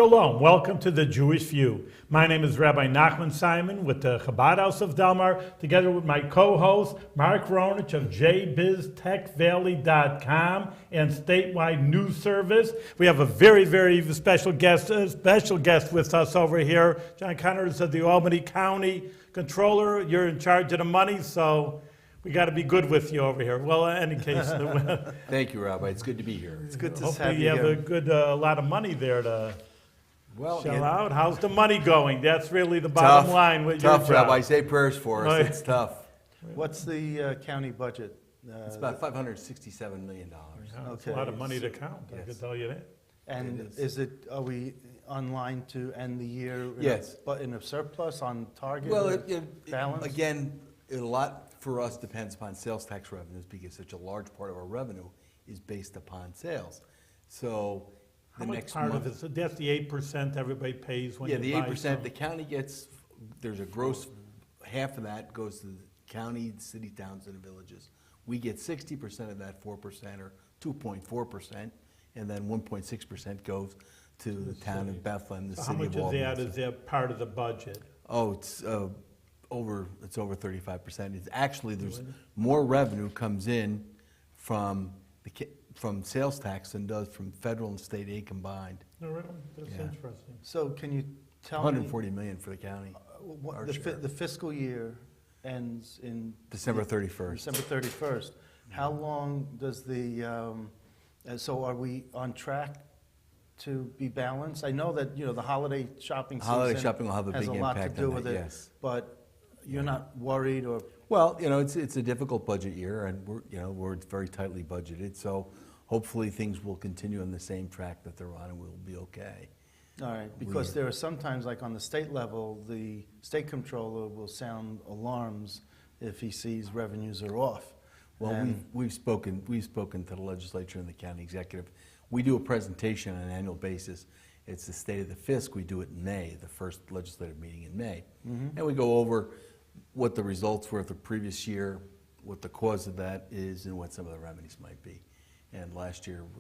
Shalom, welcome to the Jewish View. My name is Rabbi Nachman Simon with the Chabad House of Delmar, together with my co-host Mark Ronich of jbiztechvalley.com and Statewide News Service. We have a very special guest with us over here. John Connors of the Albany County Comptroller. You're in charge of the money, so we got to be good with you over here. Well, in any case, thank you, Rabbi. It's good to be here. It's good to hopefully have you have here. a good lot of money there to Well, shell out. How's the money going? That's really the bottom tough, line with your tough, job. Rabbi. Say prayers for us. Right. It's tough. What's the county budget? It's about $567 million. Yeah, it's a Okay. lot of money to count, I Yes. can tell you that. And It is. are we online to end the year? Yes. But in a surplus, on target? Well, or balance? again, a lot for us depends upon sales tax revenues because such a large part of our revenue is based upon sales. So How the much next part month, of it? So that's the 8% everybody pays when yeah, you the buy 8%, the something. county gets, there's a gross, half of that goes to the county, the city, towns, and the villages. We get 60% of that 4% or 2.4%, and then 1.6% goes to the town of Bethlehem, the So how city much of Albany. is that part of the budget? Oh, it's over 35%. It's actually, there's more revenue comes in from from sales tax than does from federal and state aid combined. No, really? That's Yeah. interesting. So can you tell me? 140 million for the county. Our share. The fiscal year ends in? December 31st. December 31st. How long does so are we on track to be balanced? I know that, the holiday shopping season Holiday shopping will have a has big a lot to impact do on with that, it, yes. but you're not worried or? Well, it's a difficult budget year, and we're very tightly budgeted. So hopefully things will continue on the same track that they're on, and we'll be okay. All right, because there are sometimes, like on the state level, the state comptroller will sound alarms if he sees revenues are off. Well, And- we've spoken to the legislature and the county executive. We do a presentation on an annual basis. It's the state of the fisc. We do it in May, the first legislative meeting in May, and we go over what the results were of the previous year, what the cause of that is, and what some of the remedies might be. And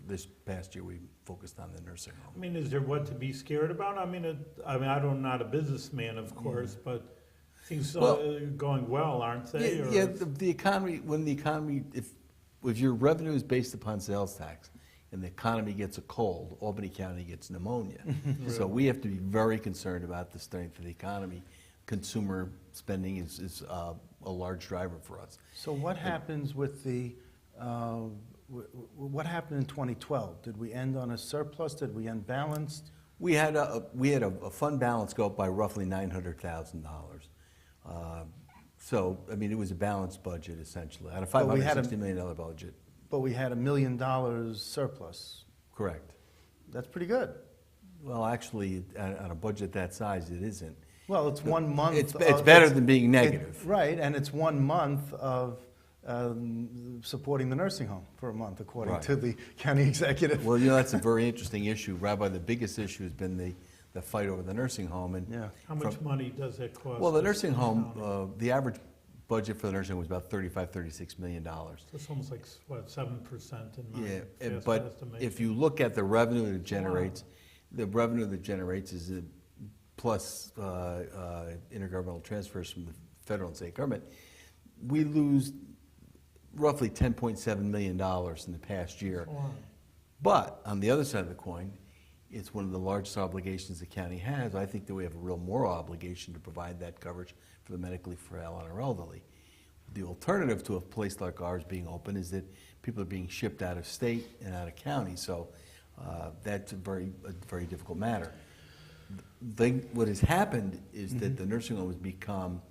this past year, we focused on the nursing I home. mean, is there what to be scared about? I'm not a businessman, of course, but things are going well, aren't they? Yeah, the economy. If your revenue is based upon sales tax, and the economy gets a cold, Albany County gets pneumonia. So we have to be very concerned about the strength of the economy. Consumer spending is a large driver for us. So what happens with what happened in 2012? Did we end on a surplus? Did we end balanced? We had a fund balance go up by roughly $900,000. So I mean, it was a balanced budget essentially out of $560 million budget. But we had $1 million surplus. Correct. That's pretty good. Well, actually, on a budget that size, it isn't. Well, it's 1 month. It's better than being negative. Right, and it's 1 month of supporting the nursing home for a month, according Right. to the county executive. Well, that's a very interesting issue. Rabbi, the biggest issue has been the fight over the nursing home. And Yeah. How much money does it cost? well, the nursing home, the average budget for the nursing home was about $36 million. It's almost like, what, 7% in my Yeah, fast but estimation. if you look at the revenue that it generates, the revenue that it generates is plus intergovernmental transfers from the federal and state government. We lose roughly $10.7 million in the past year. Wow. But on the other side of the coin, it's one of the largest obligations the county has. I think that we have a real moral obligation to provide that coverage for the medically frail and our elderly. The alternative to a place like ours being open is that people are being shipped out of state and out of county, so that's a very difficult matter. What has happened is that the nursing home has become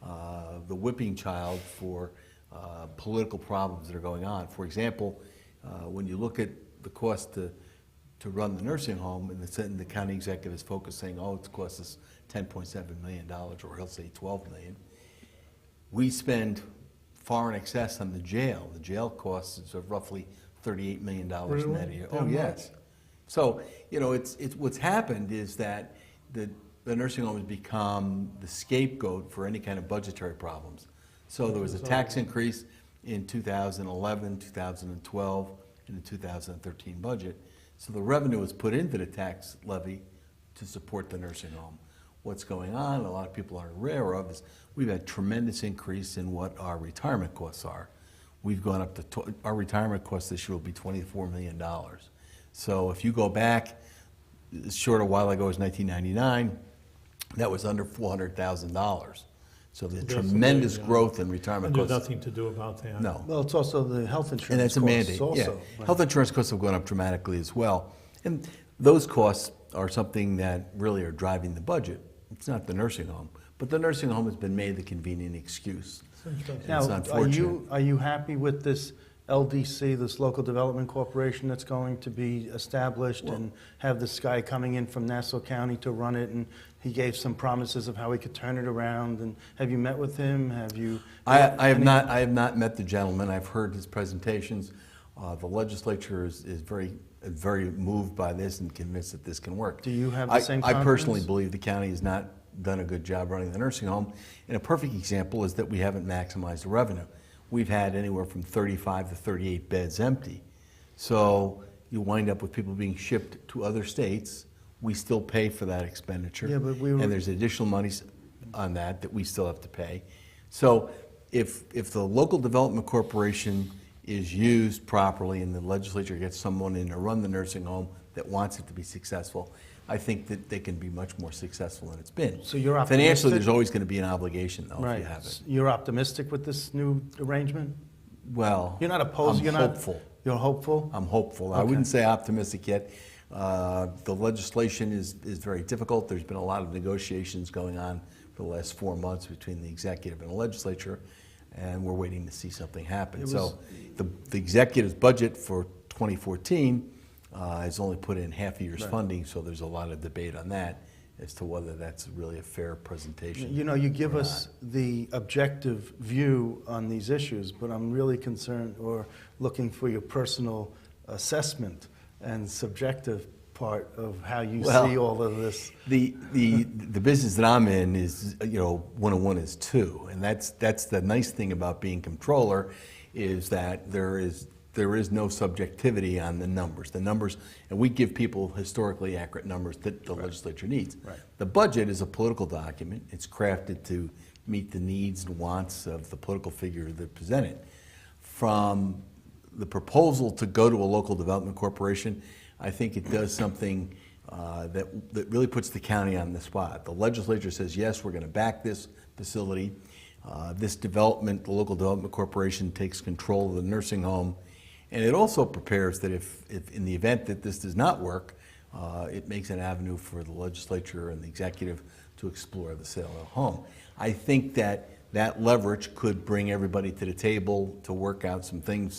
the whipping child for political problems that are going on. For example, when you look at the cost to run the nursing home, and the county executive is focusing, it's cost us $10.7 million, or he'll say $12 million. We spend far in excess on the jail. The jail costs is roughly $38 million Really? net a year. That Oh, yes. So, it's what's happened is that the nursing home has become the scapegoat for any kind of budgetary problems. So there was a tax increase in 2011, 2012, and the 2013 budget. So the revenue was put into the tax levy to support the nursing home. What's going on, a lot of people aren't aware of, is we've had tremendous increase in what our retirement costs are. We've gone up to, our retirement costs this year will be $24 million. So if you go back, short a while ago was 1999, that was under $400,000. So the That's tremendous amazing. growth in retirement And there's costs. nothing to do about that. No. Well, it's also the health insurance And that's a costs mandate, also. yeah. Right. Health insurance costs have gone up dramatically as well. And those costs are something that really are driving the budget. It's not the nursing home. But the nursing home has been made the convenient excuse. It's Now, unfortunate. are you happy with this LDC, this local development corporation that's going to be established and have this guy coming in from Nassau County to run it? And he gave some promises of how he could turn it around. And have you met with him? Have you? I have not met the gentleman. I've heard his presentations. The legislature is very moved by this and convinced that this can work. Do you have the same I personally confidence? believe the county has not done a good job running the nursing home. And a perfect example is that we haven't maximized the revenue. We've had anywhere from 35 to 38 beds empty. So you wind up with people being shipped to other states. We still pay for that expenditure. Yeah, but and there's additional monies on that we still have to pay. So if the local development corporation is used properly and the legislature gets someone in to run the nursing home that wants it to be successful, I think that they can be much more successful than it's been. So you're Financially, optimistic? there's always going to be an obligation, though, if you have it. You're optimistic with this new arrangement? Well, You're not opposed? I'm You're hopeful. You're hopeful? I'm hopeful. I Okay. wouldn't say optimistic yet. The legislation is very difficult. There's been a lot of negotiations going on for the last 4 months between the executive and the legislature, and we're waiting to see something happen. So the executive's budget for 2014 has only put in half a year's funding, so there's a lot of debate on that as to whether that's really a fair presentation. You know, you give or us not. the objective view on these issues, but I'm really concerned or looking for your personal assessment and subjective part of how you Well, see all of this. The business that I'm in is, 1 and 1 is 2, and that's the nice thing about being comptroller, is that there is no subjectivity on the numbers. The numbers, and we give people historically accurate numbers that the legislature needs. Right. The budget is a political document. It's crafted to meet the needs and wants of the political figure that present it. From the proposal to go to a local development corporation, I think it does something that really puts the county on the spot. The legislature says, yes, we're going to back this facility. This development, the local development corporation takes control of the nursing home. And it also prepares that if in the event that this does not work, it makes an avenue for the legislature and the executive to explore the sale of the home. I think that leverage could bring everybody to the table to work out some things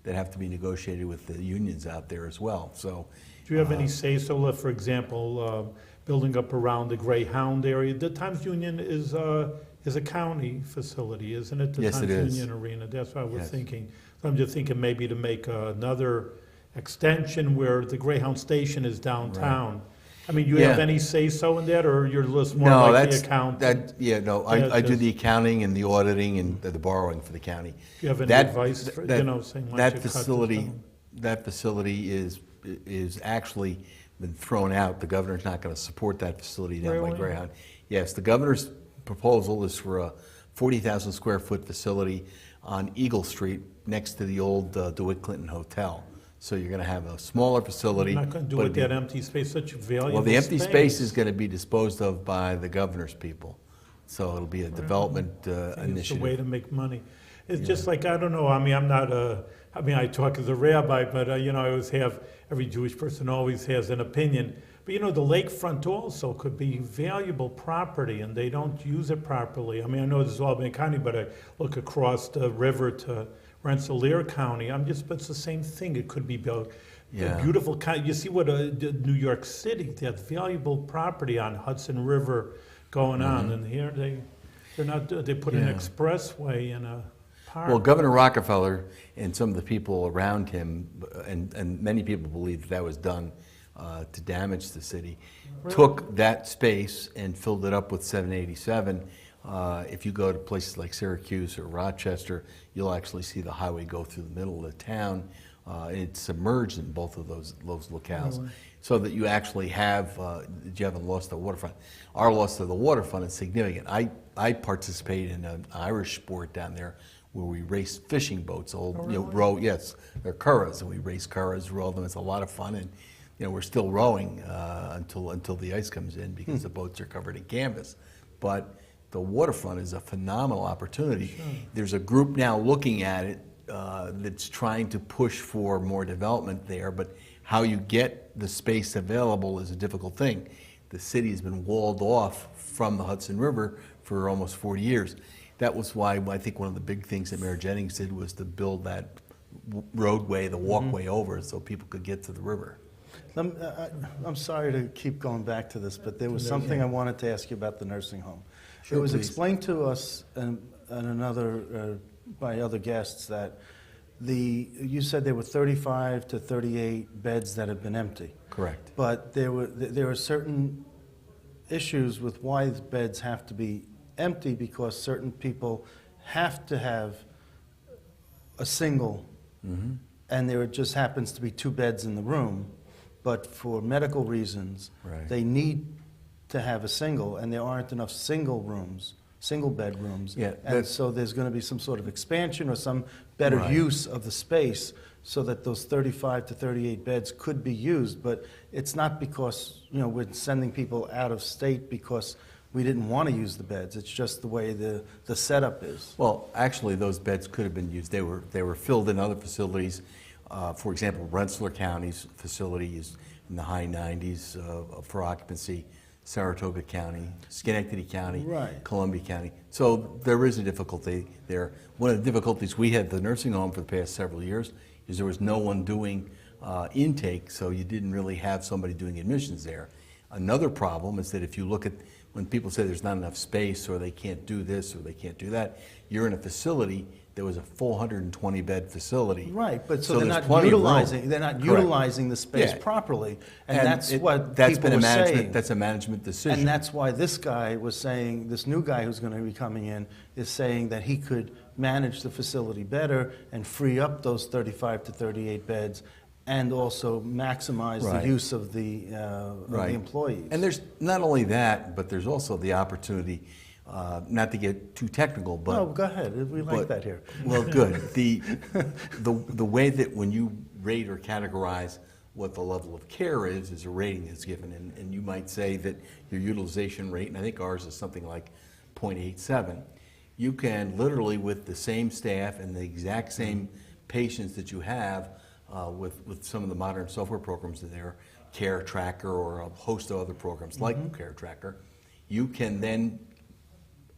that have to be negotiated with the unions out there as well. So, Do you have any say-so, for example, building up around the Greyhound area? The Times Union is a county facility, isn't it? The Yes, it Times is. Union Arena, that's what I was Yes. thinking. So I'm just thinking maybe to make another extension where the Greyhound station is downtown. I mean, you have Yeah. any say-so in that, or you're just more no, like the that's accountant? Yeah, no, Yeah, I do just- the accounting and the auditing and the borrowing for the county. Do you have any That- advice, for, that- saying why that don't you cut this facility, down? that facility is actually been thrown out. The governor's not going to support that facility down by Really? Greyhound. Yes, the governor's proposal is for a 40,000 square foot facility on Eagle Street next to the old DeWitt Clinton Hotel. So you're going to have a smaller facility. You're not going to do but with it'd that be- empty space, such valuable Well, the empty space is going to be disposed of by the governor's people. So it'll be a development It's a way initiative. to make money. It's just like, I don't know, I mean, I talk as a rabbi, but, I always have, every Jewish person always has an opinion. But, the lakefront also could be valuable property, and they don't use it properly. I mean, I know this is Albany County, but I look across the river to Rensselaer County. But it's the same thing. It could be built. Yeah. A beautiful county. You see what New York City, that valuable property on Hudson River going on, and here they're not. They put an Yeah. expressway in a park. Well, Governor Rockefeller and some of the people around him, and many people believe that was done to damage the city, took that space and filled it up with 787. If you go to places like Syracuse or Rochester, you'll actually see the highway go through the middle of the town. It's submerged in both of those locales, so that you actually have you haven't lost the waterfront. Our loss of the waterfront is significant. I participate in an Irish sport down there where we race fishing boats. Row, yes, they're curras, and we race curras, row them. It's a lot of fun, and we're still rowing until the ice comes in because the boats are covered in canvas. But the waterfront is a phenomenal opportunity. Sure. There's a group now looking at it that's trying to push for more development there, but how you get the space available is a difficult thing. The city has been walled off from the Hudson River for almost 40 years. That was why I think one of the big things that Mayor Jennings did was to build that roadway, the walkway over, so people could get to the river. I'm sorry to keep going back to this, but there was something I wanted to ask you about the nursing home. Sure, it was please. Explained to us by other guests that you said there were 35 to 38 beds that have been empty. Correct. But there were certain issues with why the beds have to be empty, because certain people have to have a single, and there just happens to be 2 beds in the room, but for medical reasons, they need to have a single, and there aren't enough single bedrooms. Yeah, and so there's going to be some sort of expansion or some better use of the space so that those 35 to 38 beds could be used. But it's not because we're sending people out of state because we didn't want to use the beds. It's just the way the setup is. Well, actually, those beds could have been used. They were filled in other facilities. For example, Rensselaer County's facility is in the high 90s for occupancy. Saratoga County, Schenectady County, Columbia County. So there is a difficulty there. One of the difficulties we had at the nursing home for the past several years is there was no one doing intake, so you didn't really have somebody doing admissions there. Another problem is that if you look at when people say there's not enough space or they can't do this or they can't do that, you're in a facility that was a full 120-bed facility. Right, but so they're not utilizing the space properly, and that's what people were saying. That's a management decision. And that's why this guy was saying, this new guy who's going to be coming in is saying that he could manage the facility better and free up those 35 to 38 beds and also maximize the use of the employees. And there's not only that, but there's also the opportunity, not to get too technical, but... No, go ahead. We like that here. Well, good. The way that when you rate or categorize what the level of care is a rating that's given. And you might say that your utilization rate, and I think ours is something like 0.87, you can literally, with the same staff and the exact same patients that you have, with some of the modern software programs that are Care Tracker or a host of other programs like Care Tracker, you can then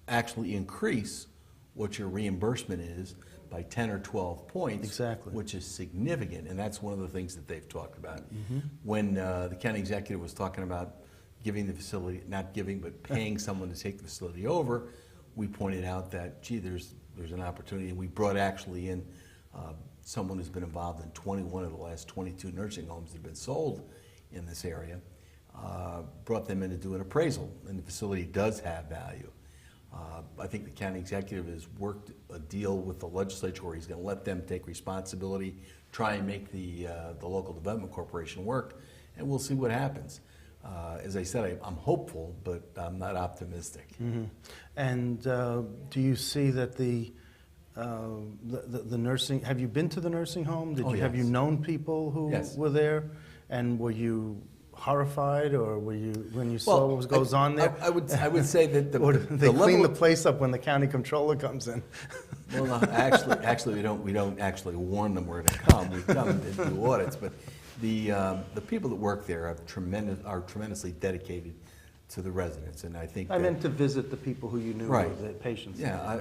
actually increase what your reimbursement is by 10 or 12 points, which is significant, and that's one of the things that they've talked about. When the county executive was talking about giving the facility, not giving, but paying someone to take the facility over, we pointed out that, gee, there's an opportunity, and we brought actually in someone who's been involved in 21 of the last 22 nursing homes that have been sold in this area, brought them in to do an appraisal, and the facility does have value. I think the county executive has worked a deal with the legislature where he's going to let them take responsibility, try and make the local development corporation work, and we'll see what happens. As I said, I'm hopeful, but I'm not optimistic. And do you see that the nursing? Have you been to the nursing home? Have you known people who were there? And were you horrified, or were you, when you saw what goes on there? I would say that they clean the place up when the county comptroller comes in. Well, no, actually, we don't actually warn them where to come. We come and do audits, but the people that work there are tremendously dedicated to the residents, and I think I meant to visit the people who you knew were the patients. Yeah,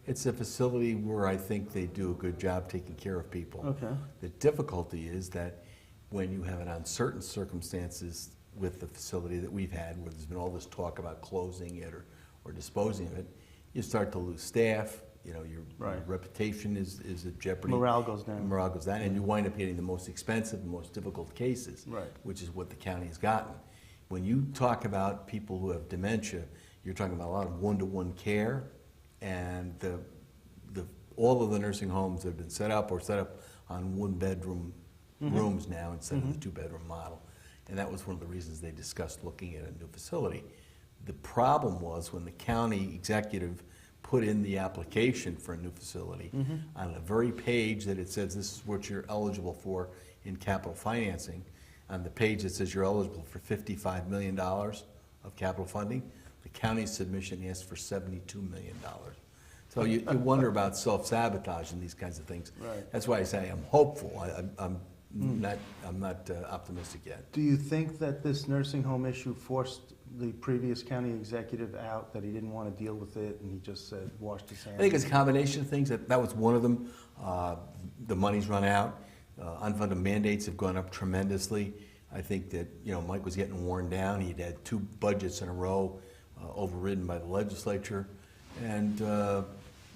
it's a facility where I think they do a good job taking care of people. Okay. The difficulty is that when you have an uncertain circumstances with the facility that we've had, where there's been all this talk about closing it or disposing of it, you start to lose staff. You know, your reputation is at jeopardy. Morale goes down. And you wind up getting the most expensive, the most difficult cases, which is what the county has gotten. When you talk about people who have dementia, you're talking about a lot of one-to-one care, and the all of the nursing homes have been set up on one-bedroom rooms now instead of the two-bedroom model. And that was one of the reasons they discussed looking at a new facility. The problem was when the county executive put in the application for a new facility, on the very page that it says this is what you're eligible for in capital financing, on the page that says you're eligible for $55 million of capital funding, the county's submission asked for $72 million. So you wonder about self-sabotage and these kinds of things. Right. That's why I say I'm hopeful. I'm not optimistic yet. Do you think that this nursing home issue forced the previous county executive out, that he didn't want to deal with it and he just said, washed his hands? I think it's a combination of things. That was one of them. The money's run out. Unfunded mandates have gone up tremendously. I think that, you know, Mike was getting worn down. He'd had 2 budgets in a row overridden by the legislature. And,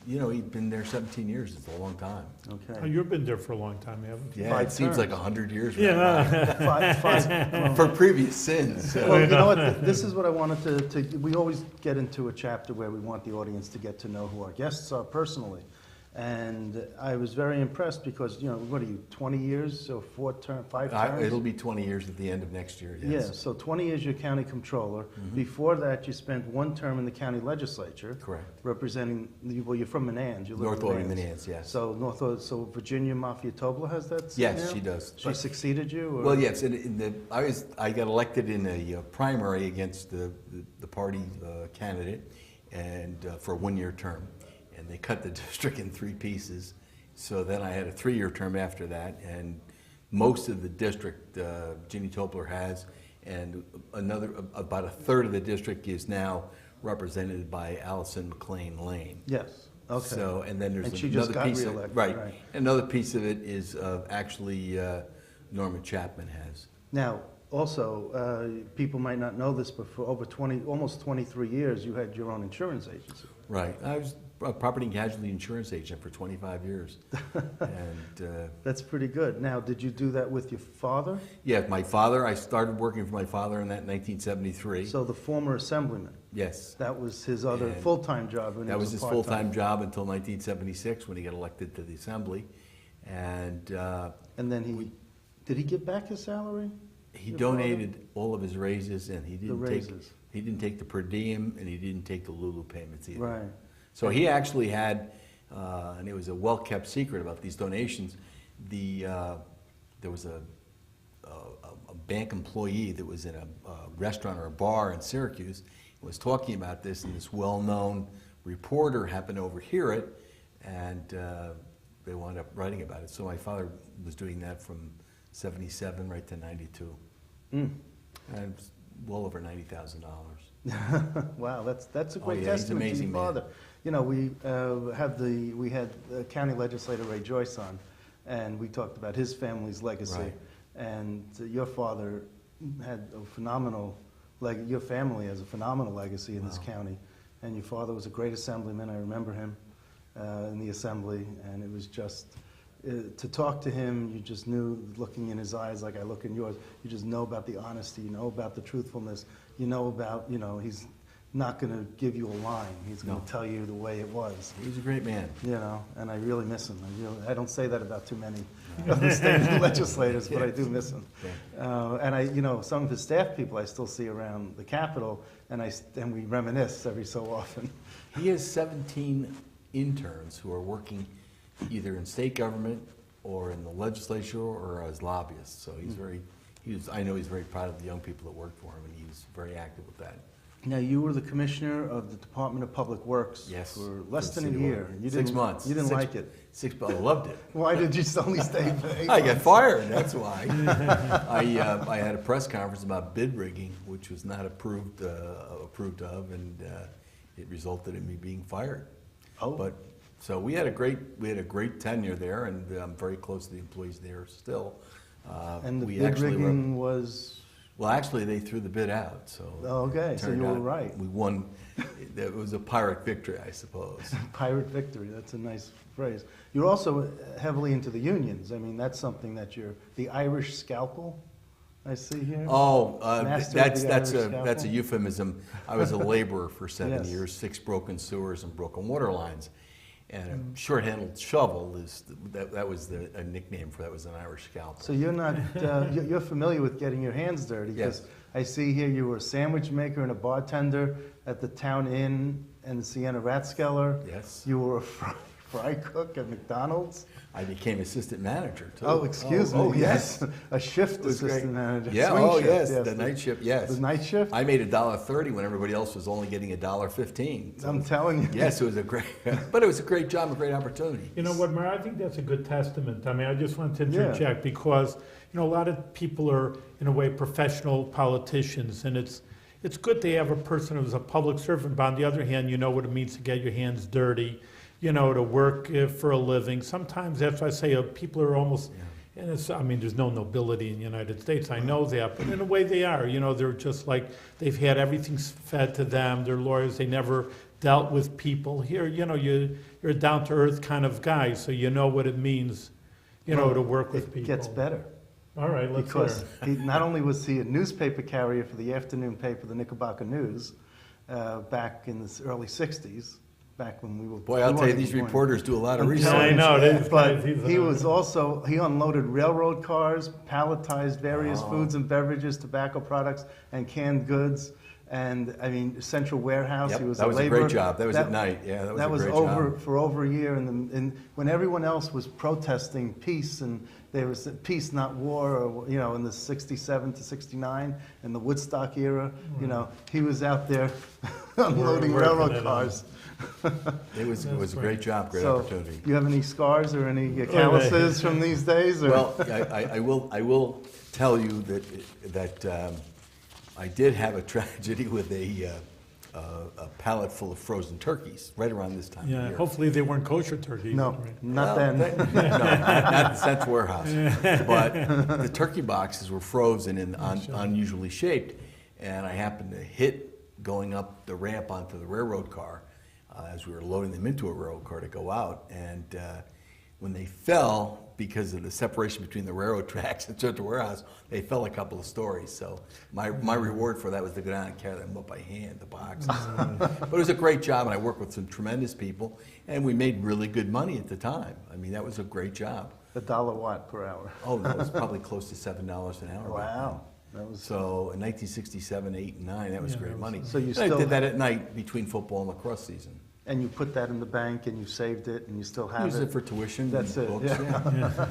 you know, he'd been there 17 years. It's a long time. Oh, Okay. you've been there for a long time, haven't you? Yeah, 5 it seems like terms. 100 years. Yeah. Well, For previous sins. well, you know what, this is what I wanted to, we always get into a chapter where we want the audience to get to know who our guests are personally. And I was very impressed because, you know, what are you, 20 years, so 5 terms? It'll be 20 years at the end of next year, Yeah, yes. so 20 years you're county controller. Before that, you spent 1 term in the county legislature. Correct. Representing, well, you're from Manans. You live North in Albany, Manans, yes. So Virginia Mafia-Tobler has that seat Yes, now? she does. She succeeded you? Or? Well, yes, I got elected in a primary against the party candidate and for a 1-year term. And they cut the district in 3 pieces. So then I had a 3-year term after that, and most of the district Ginny Topler has, and about a third of the district is now represented by Allison McLean Lane. Yes, okay. So, and then there's And she just another got piece of it, reelected, right. right. Another piece of it is actually Norman Chapman has. Now, also, people might not know this, but for over almost 23 years, you had your own insurance agency. Right. I was a property and casualty insurance agent for 25 years. And That's pretty good. Now, did you do that with your father? yeah, my father, I started working for my father in that in 1973. So the former assemblyman, Yes. that was his other And full-time job. When he That was his a part-time. full-time job until 1976 when he got elected to the assembly. And And then did he get back his salary? he Your donated all of his raises, and he didn't raises. take the per diem, and he didn't take the Lulu payments either. Right. So he actually had, and it was a well-kept secret about these donations. There was a bank employee that was in a restaurant or a bar in Syracuse and was talking about this, and this well-known reporter happened to overhear it, and they wound up writing about it. So my father was doing that from 77 right to 92, and it was well over $90,000. Wow, that's a great yeah, he's testament to amazing your man. father. You know, we had County Legislator Ray Joyce on, and we talked about his family's legacy. Right. And your father had a phenomenal, your family has a phenomenal legacy in this county. And your father was a great assemblyman. I remember him in the assembly, and it was just to talk to him. You just knew, looking in his eyes like I look in yours. You just know about the honesty. You know about the truthfulness. You know about, he's not going to give you a line. He's going to tell you the way it was. He was a great man. You know, and I really miss him. I don't say that about too many of the state legislators, but I do miss him. And some of his staff people I still see around the Capitol, and we reminisce every so often. He has 17 interns who are working either in state government or in the legislature or as lobbyists. So I know he's very proud of the young people that work for him, and he's very active with that. Now, you were the commissioner of the Department of Public Works Yes. for less For than a City year. Hall. You 6 didn't- months. You didn't like it. I loved it. Why did you only stay for 8 I got months? fired, that's why. I had a press conference about bid rigging, which was not approved of, and it resulted in me being fired. Oh. So we had a great tenure there, and I'm very close to the employees there still. And the We bid actually rigging was... Well, actually, they threw the bid out, so. Oh, okay, it so turned you were out right. We won. It was a Pyrrhic victory, I suppose. Pirate victory, that's a nice phrase. You're also heavily into the unions. I mean, that's something that the Irish scalpel, I see here. Oh, Master that's of the Irish a scalpel? euphemism. I was a laborer for 7 Yes. years, 6 broken sewers and broken water lines. And a short-handled shovel is, that was a nickname for that, was an Irish scalpel. So you're not, you're familiar with getting your hands dirty? Yes. Because I see here you were a sandwich maker and a bartender at the Town Inn and the Sienna Rathskeller. Yes. You were a fry cook at McDonald's. I became assistant manager, too. Oh, excuse me. Oh, Yes. A shift It was great. assistant manager. Yeah, Swing oh, shift, yes, the night shift, yes. The night shift? I made $1.30 when everybody else was only getting $1.15. So, I'm telling you. yes, it was a great, but it was a great job, a great opportunity. You know what, Mayor, I think that's a good testament. I mean, I just want to Yeah. interject because, you know, a lot of people are, in a way, professional politicians, and it's good to have a person who's a public servant, but on the other hand, you know what it means to get your hands dirty, you know, to work for a living. Sometimes that's why I say people are almost, and it's, I mean, there's no nobility in the United States, I know that, but in a way they are. You know, they're just like, they've had everything fed to them, they're lawyers, they never dealt with people. Here, you know, you're a down-to-earth kind of guy, so you know what it means, you know, to work with people. It gets better. All right, let's hear Because it. not only was he a newspaper carrier for the afternoon paper, the Knickerbocker News, back in the early 60s, back when we were... Boy, I'll we tell you, weren't these even born. reporters do a lot of I'm research. telling I you. know, these But guys, he's he a- was also, he unloaded railroad cars, palletized various foods and beverages, tobacco products, and canned goods. And, I mean, Central Warehouse, Yep, he was that a was a labor... great job. That was at night. Yeah, that was a great job. For over a year, and when everyone else was protesting peace, and there was peace, not war, or, you know, in the 67 to 69, in the Woodstock era, you know, he was out there unloading Working railroad it cars. It was a right. great job, great So, opportunity. you have any scars or any calluses from these days? Or? Well, I will tell you that I did have a tragedy with a pallet full of frozen turkeys right around this time of Yeah, year. hopefully they weren't kosher turkeys. No, right? not Well, then. no, not the Sense Warehouse. But the turkey boxes were frozen and unusually shaped, and I happened to hit going up the ramp onto the railroad car as we were loading them into a railroad car to go out. And when they fell, because of the separation between the railroad tracks and Central Warehouse, they fell a couple of stories. So my reward for that was to go down and carry them up by hand, the boxes. But it was a great job, and I worked with some tremendous people, and we made really good money at the time. I mean, that was a great job. $1 watt per hour. Oh, no, it was probably close to $7 an hour. back Wow. That then. was So in 1967, 8, and 9, that was Yeah, great that was- money. So you And still- I did that at night between football and lacrosse season. And you put that in the bank and you saved it and you still have Use it. it for tuition That's and it, books. yeah. Yeah.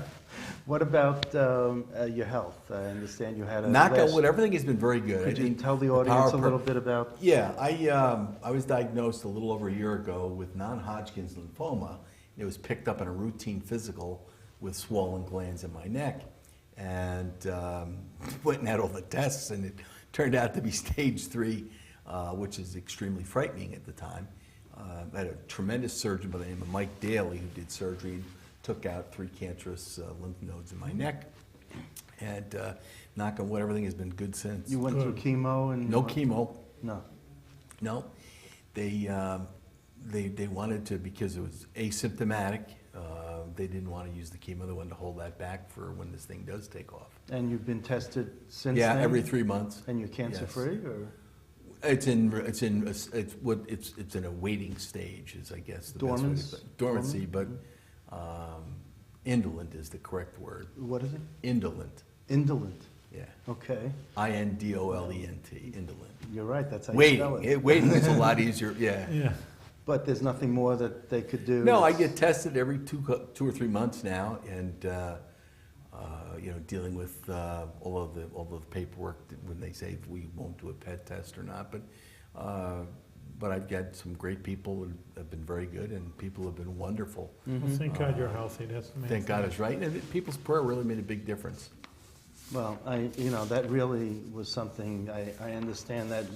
What about your health? I understand you had a Knock on last- wood, everything has been very good. Could I you think tell the power audience a per- little bit about? Yeah, I was diagnosed a little over a year ago with non-Hodgkin's lymphoma. It was picked up in a routine physical with swollen glands in my neck, and went and had all the tests, and it turned out to be stage 3, which is extremely frightening at the time. I had a tremendous surgeon by the name of Mike Daly who did surgery and took out 3 cancerous lymph nodes in my neck. And knock on wood, everything has been good since. You went through chemo and... No chemo. No. No, they wanted to, because it was asymptomatic, they didn't want to use the chemo. They wanted to hold that back for when this thing does take off. And you've been tested since Yeah, then? every 3 months. And you're cancer-free, or? It's in a waiting stage, is I guess the best way to say it. Dormancy, but indolent is the correct word. What is it? Indolent, Indolent. yeah. Okay. INDOLENT, indolent. You're right, that's how you spell Waiting, it. waiting is a lot easier, yeah. Yeah. But there's nothing more that they could do? No, I It's- get tested every 2 or 3 months now, and dealing with all of the paperwork when they say we won't do a PET test or not. But I've got some great people who have been very good, and people have been wonderful. Well, thank God you're healthy, that's the main Thank thing. God it's right, and people's prayer really made a big difference. Well, that really was something, I understand that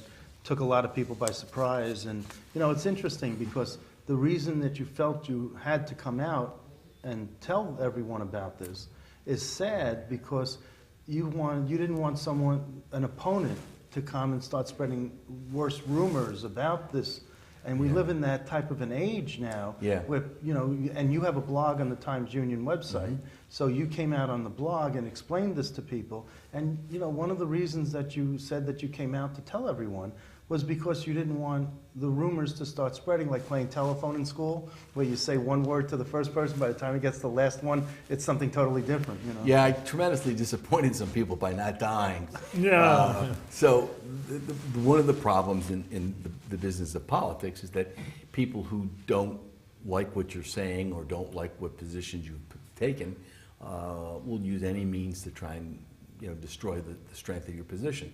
took a lot of people by surprise. And, it's interesting because the reason that you felt you had to come out and tell everyone about this is sad because you didn't want an opponent to come and start spreading worse rumors about this. And we live in that type of an age now. Yeah. Where, and you have a blog on the Times Union website. So you came out on the blog and explained this to people. And, one of the reasons that you said that you came out to tell everyone was because you didn't want the rumors to start spreading, like playing telephone in school, where you say one word to the first person, by the time it gets to the last one, it's something totally different, you know? Yeah, I tremendously disappointed some people by not dying. Yeah. So one of the problems in the business of politics is that people who don't like what you're saying or don't like what positions you've taken will use any means to try and destroy the strength of your position.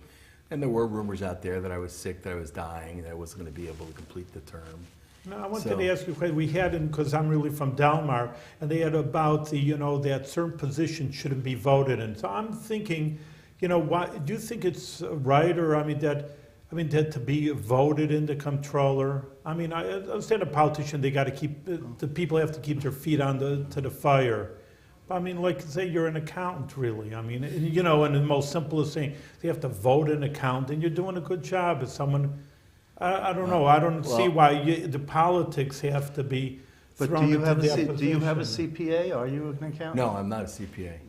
And there were rumors out there that I was sick, that I was dying, that I wasn't going to be able to complete the term. No, I wanted to ask you a question. We had, because I'm really from Delmar, and they had about the, that certain positions shouldn't be voted in. So I'm thinking, why do you think it's right, or that to be voted in the comptroller? I understand a politician, they got to keep the people have to keep their feet to the fire. Like say you're an accountant, really. And the most simplest thing, you have to vote an accountant. You're doing a good job as someone. I don't know. I don't see why the politics have to be thrown into that position. Do you have a CPA? Are you an accountant? No, I'm not a CPA. Okay.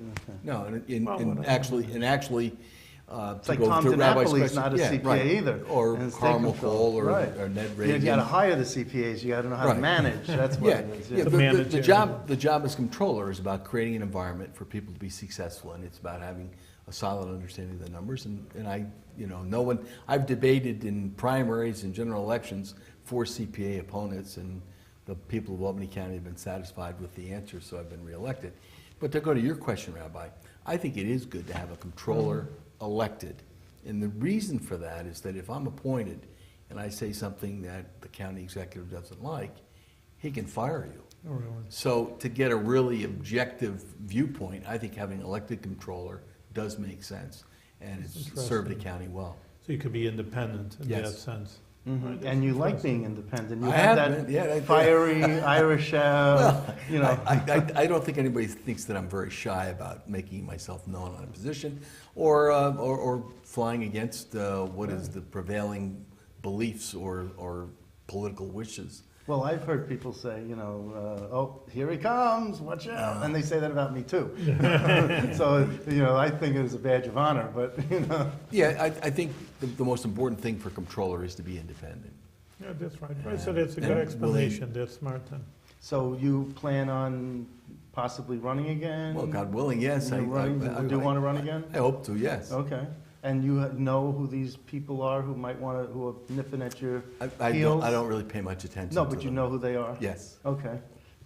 No, and actually, it's like Tom DiNapoli's not a CPA either. Or Carl McCall or Ned Reagan. You got to hire the CPAs. You got to know how to manage. That's what it is. Yeah. The job as comptroller is about creating an environment for people to be successful, and it's about having a solid understanding of the numbers. And I, I've debated in primaries and general elections for CPA opponents, and the people of Albany County have been satisfied with the answer, so I've been reelected. But to go to your question, Rabbi, I think it is good to have a comptroller elected. And the reason for that is that if I'm appointed and I say something that the county executive doesn't like, he can fire you. Oh, really? So to get a really objective viewpoint, I think having an elected comptroller does make sense, and it's served the county well. So you could be independent in that Yes. sense. Mm-hmm. Right, And you like being independent. You I have have that been, yeah, fiery Irish, I don't think anybody thinks that I'm very shy about making myself known on a position or flying against what is the prevailing beliefs or political wishes. Well, I've heard people say, oh, here he comes, watch out. And they say that about me too. So, I think it is a badge of honor, but, Yeah, I think the most important thing for comptroller is to be independent. Yeah, that's right. Right, so that's a good explanation. That's smart then. So you plan on possibly running again? Well, God willing, yes. Do you want to run again? I hope to, yes. Okay. And you know who these people are who are nipping at your I heels? don't really pay much attention No, to but you them. know who they are? Yes. Okay.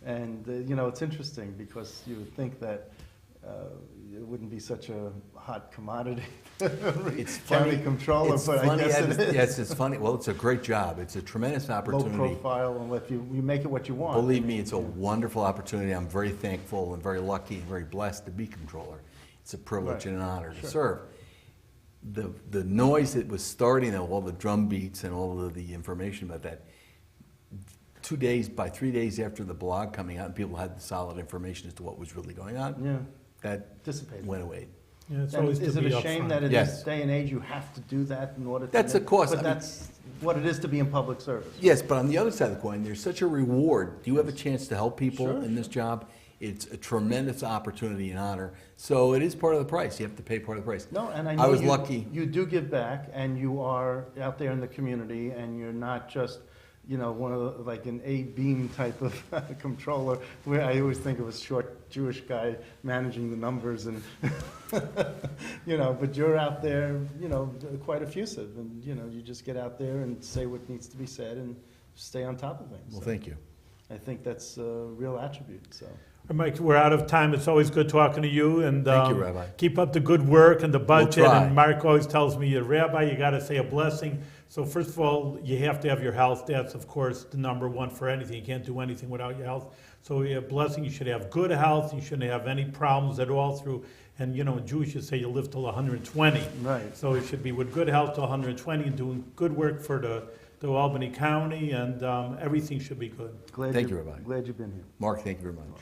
And, it's interesting because you would think that it wouldn't be such a hot commodity. It's County funny. controller, It's but funny, I guess it is. Yes, it's funny. Well, it's a great job. It's a tremendous Low opportunity. profile, and if you make it what you want. Believe me, it's a wonderful opportunity. I'm very thankful and very lucky and very blessed to be comptroller. It's a privilege and an honor to serve. The noise that was starting, all the drum beats and all of the information about that, 3 days after the blog coming out and people had the solid information as to what was really going on, that Dissipated. went away. Yeah, it's And always is to it be a shame upfront. that in Yes. this day and age you have to do that in order to... That's a cost. But I mean- that's what it is to be in public service. Yes, but on the other side of the coin, there's such a reward. Do you have a chance to help people Sure, in this job? It's a tremendous opportunity and honor. So it is part of the price. You have to pay part of the price. No, and I know was lucky. You do give back, and you are out there in the community, and you're not just, one of like an A-beam type of controller, where I always think of a short Jewish guy managing the numbers, and but you're out there, quite effusive, and you just get out there and say what needs to be said and stay on top of things. Well, So thank you. I think that's a real attribute. So. Mike, we're out of time. It's always good talking to you, and Thank you, Rabbi. keep up the good work and the budget. try. And Mark always tells me, Rabbi, you got to say a blessing. So first of all, you have to have your health. That's, of course, the number one for anything. You can't do anything without your health. So a blessing, you should have good health. You shouldn't have any problems at all through. And, in Jewish, you say you live till 120. Right. So you should be with good health till 120 and doing good work for the Albany County, and everything should be good. Thank you, Rabbi. Glad you've been here. Mark, thank you very much.